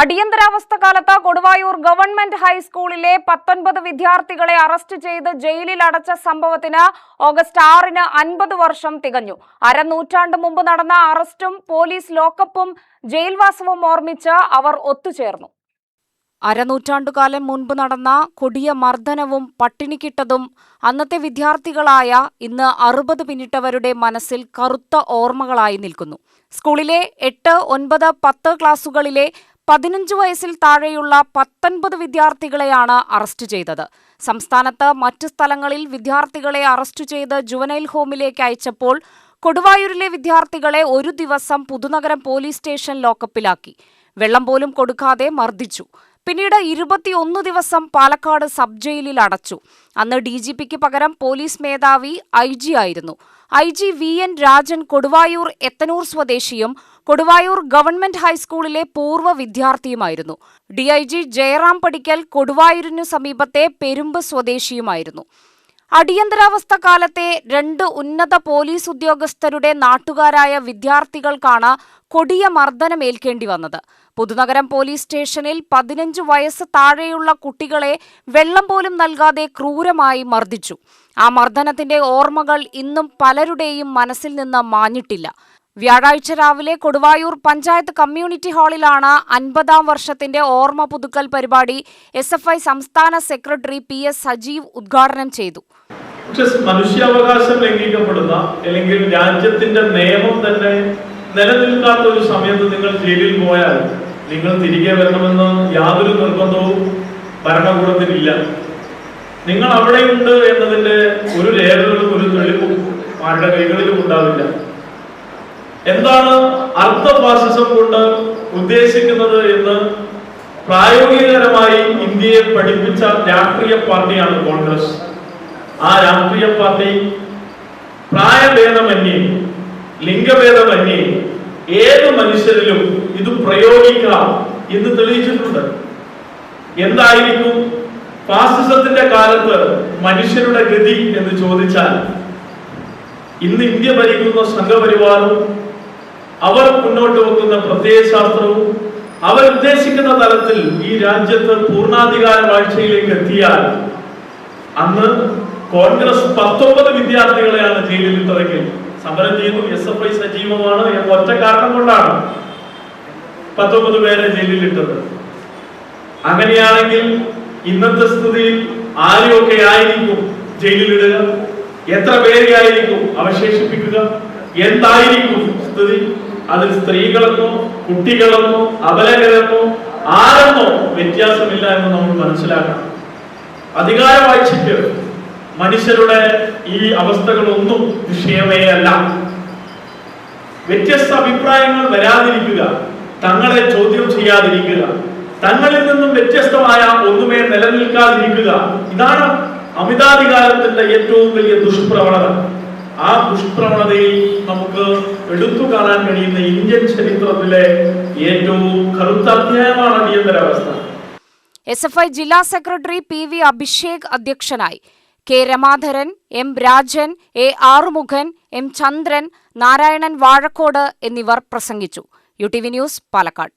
അടിയന്തരാവസ്ഥ കാലത്ത് കൊടുവായൂർ ഗവൺമെന്റ് ഹൈസ്കൂളിലെ 19 വിദ്യാർത്ഥികളെ അറസ്റ്റ് ചെയ്ത് ജയിലിൽ അടച്ച സംഭവത്തിന് ഓഗസ്റ്റ് 6-ന് 50 വർഷം തികഞ്ഞു. അരനൂറ്റാണ്ട് മുമ്പ് നടന്ന അറസ്റ്റും പോലീസ് ലോക്കപ്പും ജയിൽവാസവും ഓർമ്മിച്ച് അവർ ഒത്തുചേർന്നു. അരനൂറ്റാണ്ടുകാലം മുൻപ് നടന്ന കൊടിയ മർദ്ദനവും പട്ടിണിക്കിട്ടതും അന്നത്തെ വിദ്യാർത്ഥികളായ ഇന്ന് 60 പിന്നിട്ടവരുടെ മനസ്സിൽ കറുത്ത ഓർമ്മകളായി നിൽക്കുന്നു. സ്കൂളിലെ 8, 9, 10 ക്ലാസുകളിലെ 15 വയസ്സിൽ താഴെയുള്ള 19 വിദ്യാർത്ഥികളെയാണ് അറസ്റ്റ് ചെയ്തത്. സംസ്ഥാനത്ത് മറ്റ് സ്ഥലങ്ങളിൽ വിദ്യാർത്ഥികളെ അറസ്റ്റ് ചെയ്ത് ജുവനൈൽ ഹോമിലേക്ക് അയച്ചപ്പോൾ കൊടുവായൂരിലെ വിദ്യാർത്ഥികളെ ഒരു ദിവസം പുതുനഗരം പോലീസ് സ്റ്റേഷൻ ലോക്കപ്പിലാക്കി. വെള്ളം പോലും കൊടുക്കാതെ മർദ്ദിച്ചു. പിന്നീട് 21 ദിവസം പാലക്കാട് സബ് ജയിലിൽ അടച്ചു. അന്ന് DGPക്ക് പകരം പോലീസ് മേധാവി IG ആയിരുന്നു. IG VN രാജൻ കൊടുവായൂർ എത്തനൂർ സ്വദേശിയും കൊടുവായൂർ ഗവൺമെന്റ് ഹൈസ്കൂളിലെ പൂർവ്വ വിദ്യാർത്ഥിയുമായിരുന്നു. DIG ജയറാം പടിക്കൽ കൊടുവായൂരിനു സമീപത്തെ പെരുമ്പ് സ്വദേശിയുമായിരുന്നു. അടിയന്തരാവസ്ഥ കാലത്തെ 2 ഉന്നത പോലീസ് ഉദ്യോഗസ്ഥരുടെ നാട്ടുകാരായ വിദ്യാർത്ഥികൾക്കാണ് കൊടിയ മർദ്ദനമേൽക്കേണ്ടി വന്നത്. പുതുനഗരം പോലീസ് സ്റ്റേഷനിൽ 15 വയസ്സ് താഴെയുള്ള കുട്ടികളെ വെള്ളം പോലും നൽകാതെ ക്രൂരമായി മർദ്ദിച്ചു. ആ മർദ്ദനത്തിന്റെ ഓർമ്മകൾ ഇന്നും പലരുടെയും മനസ്സിൽ നിന്ന് മാഞ്ഞിട്ടില്ല. വ്യാഴാഴ്ച രാവിലെ കൊടുവായൂർ പഞ്ചായത്ത് കമ്മ്യൂണിറ്റി ഹാളിലാണ് 50-ാം വർഷത്തിന്റെ ഓർമ്മ പുതുക്കൽ പരിപാടി SFI സംസ്ഥാന സെക്രട്ടറി PS സജീവ് ഉദ്ഘാടനം ചെയ്തു. മനുഷ്യാവകാശം ലംഘിക്കപ്പെടുന്ന അല്ലെങ്കിൽ രാജ്യത്തിന്റെ നിയമം തന്നെ നിലനിൽക്കാത്ത ഒരു സമയത്ത് നിങ്ങൾ ജയിലിൽ പോയാൽ നിങ്ങൾ തിരികെ വരണമെന്ന് യാതൊരു നിർബന്ധവും ഭരണകൂടത്തിനില്ല. നിങ്ങൾ അവിടെയുണ്ട് എന്നതിന്റെ ഒരു രേഖകളും ഒരു തെളിവും ആരുടെ കൈകളിലും ഉണ്ടാവില്ല. എന്താണ് അർദ്ധ ഫാസിസം കൊണ്ട് ഉദ്ദേശിക്കുന്നത് എന്ന് പ്രായോഗികപരമായി ഇന്ത്യയെ പഠിപ്പിച്ച രാഷ്ട്രീയ പാർട്ടിയാണ് കോൺഗ്രസ്. ആ രാഷ്ട്രീയ പാർട്ടി പ്രായഭേദമന്യേ ലിംഗഭേദമന്യേ ഏത് മനുഷ്യരിലും ഇത് പ്രയോഗിക്കാം എന്ന് തെളിയിച്ചിട്ടുണ്ട്. എന്തായിരിക്കും ഫാസിസത്തിന്റെ കാലത്ത് മനുഷ്യരുടെ ഗതി എന്ന് ചോദിച്ചാൽ, ഇന്ന് ഇന്ത്യ ഭരിക്കുന്ന സംഘപരിവാറും അവർ മുന്നോട്ട് വെക്കുന്ന പ്രത്യയശാസ്ത്രവും അവർ ഉദ്ദേശിക്കുന്ന തലത്തിൽ ഈ രാജ്യത്ത് പൂർണ്ണാധികാര വാഴ്ചയിലേക്ക് എത്തിയാൽ അന്ന് കോൺഗ്രസ് 19 വിദ്യാർത്ഥികളെയാണ് ജയിലിൽ ഇട്ടതെങ്കിൽ സമരം ചെയ്തു. SFI സജീവമാണ് എന്ന ഒറ്റ കാരണം കൊണ്ടാണ് 19 പേരെ ജയിലിലിട്ടത്. അങ്ങനെയാണെങ്കിൽ ഇന്നത്തെ സ്ഥിതിയിൽ ആരെയൊക്കെ ആയിരിക്കും ജയിലിലിടുക? എത്ര പേരെയായിരിക്കും അവശേഷിപ്പിക്കുക? എന്തായിരിക്കും സ്ഥിതി? അതിൽ സ്ത്രീകളെന്നോ കുട്ടികളെന്നോ അബലകരെന്നോ ആരെന്നോ വ്യത്യാസമില്ല എന്ന് നമ്മൾ മനസ്സിലാക്കണം. അധികാര വാഴ്ചയ്ക്ക് മനുഷ്യരുടെ ഈ അവസ്ഥകളൊന്നും വിഷയമേ അല്ല. വ്യത്യസ്ത അഭിപ്രായങ്ങൾ വരാതിരിക്കുക, തങ്ങളെ ചോദ്യം ചെയ്യാതിരിക്കുക, തങ്ങളിൽ നിന്നും വ്യത്യസ്തമായ ഒന്നുമേ നിലനിൽക്കാതിരിക്കുക, ഇതാണ് അമിതാധികാരത്തിന്റെ ഏറ്റവും വലിയ ദുഷ്പ്രവണത. ആ ദുഷ്പ്രവണതയിൽ നമുക്ക് എടുത്തു കാണാൻ കഴിയുന്ന ഇന്ത്യൻ ചരിത്രത്തിലെ ഏറ്റവും കറുത്ത അധ്യായമാണ് അടിയന്തരാവസ്ഥ. SFI ജില്ലാ സെക്രട്ടറി PV അഭിഷേക് അധ്യക്ഷനായി. K Ramadharan, M Rajan, A Arumukhan, M ചന്ദ്രൻ, നാരായണൻ വാഴക്കോട് എന്നിവർ പ്രസംഗിച്ചു. UTV news, Palakkad.